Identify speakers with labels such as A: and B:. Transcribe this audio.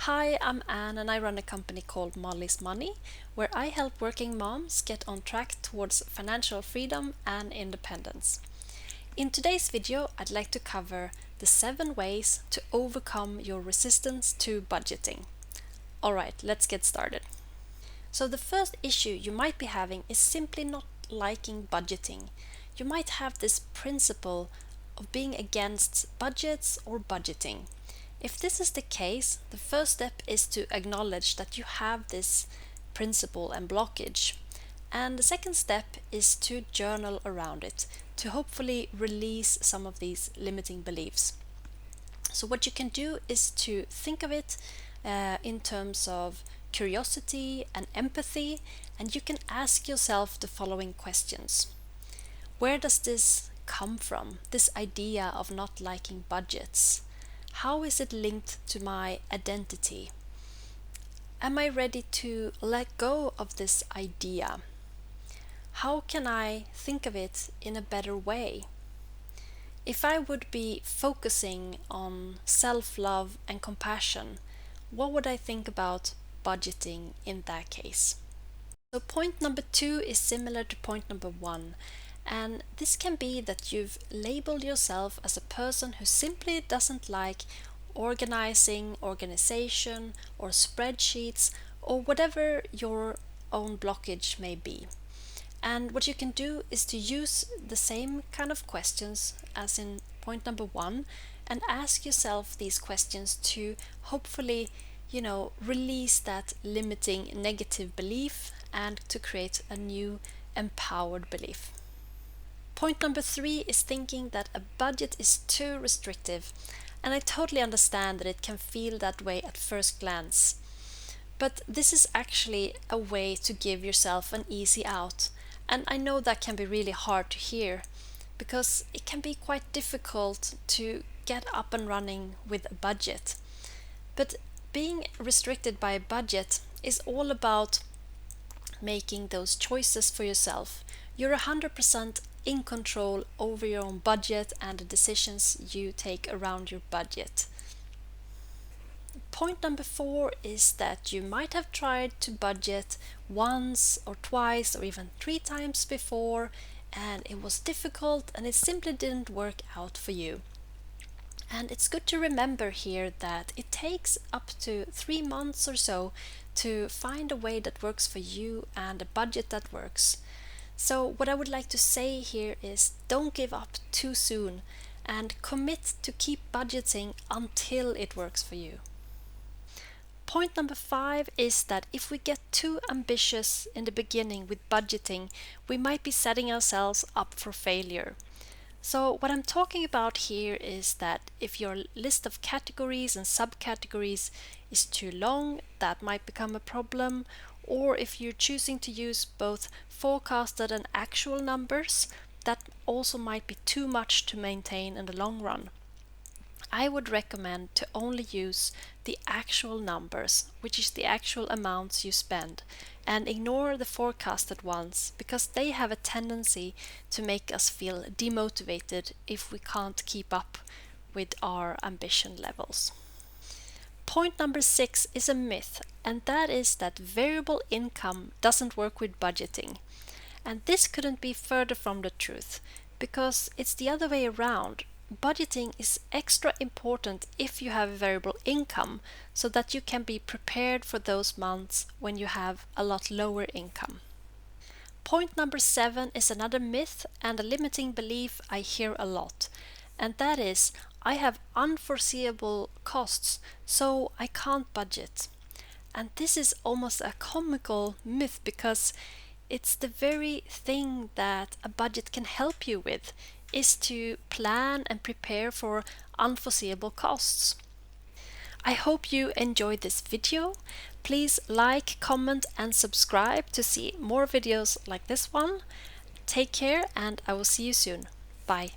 A: Hi, I'm Anne and I run a company called Molly's Money, where I help working moms get on track towards financial freedom and independence. In today's video, I'd like to cover the 7 ways to overcome your resistance to budgeting. Alright, let's get started. So the first issue you might be having is simply not liking budgeting. You might have this principle of being against budgets or budgeting. If this is the case, the first step is to acknowledge that you have this principle and blockage. And the second step is to journal around it, to hopefully release some of these limiting beliefs. So what you can do is to think of it in terms of curiosity and empathy, and you can ask yourself the following questions. Where does this come from, this idea of not liking budgets? How is it linked to my identity? Am I ready to let go of this idea? How can I think of it in a better way? If I would be focusing on self-love and compassion, what would I think about budgeting in that case? So point number 2 is similar to point number 1. And this can be that you've labeled yourself as a person who simply doesn't like organization, or spreadsheets, or whatever your own blockage may be. And what you can do is to use the same kind of questions as in point number 1 and ask yourself these questions to hopefully, release that limiting negative belief and to create a new empowered belief. Point number 3 is thinking that a budget is too restrictive, and I totally understand that it can feel that way at first glance. But this is actually a way to give yourself an easy out, and I know that can be really hard to hear because it can be quite difficult to get up and running with a budget. But being restricted by a budget is all about making those choices for yourself. You're 100% in control over your own budget and the decisions you take around your budget. Point number 4 is that you might have tried to budget once or twice or even 3 times before, and it was difficult and it simply didn't work out for you. And it's good to remember here that it takes up to 3 months or so to find a way that works for you and a budget that works. So what I would like to say here is don't give up too soon and commit to keep budgeting until it works for you. Point number 5 is that if we get too ambitious in the beginning with budgeting, we might be setting ourselves up for failure. So what I'm talking about here is that if your list of categories and subcategories is too long, that might become a problem. Or if you're choosing to use both forecasted and actual numbers, that also might be too much to maintain in the long run. I would recommend to only use the actual numbers, which is the actual amounts you spend, and ignore the forecasted ones because they have a tendency to make us feel demotivated if we can't keep up with our ambition levels. Point number 6 is a myth, and that is that variable income doesn't work with budgeting. And this couldn't be further from the truth, because it's the other way around. Budgeting is extra important if you have a variable income, so that you can be prepared for those months when you have a lot lower income. Point number 7 is another myth and a limiting belief I hear a lot, and that is I have unforeseeable costs, so I can't budget. And this is almost a comical myth because it's the very thing that a budget can help you with, is to plan and prepare for unforeseeable costs. I hope you enjoyed this video. Please like, comment and subscribe to see more videos like this one. Take care and I will see you soon. Bye.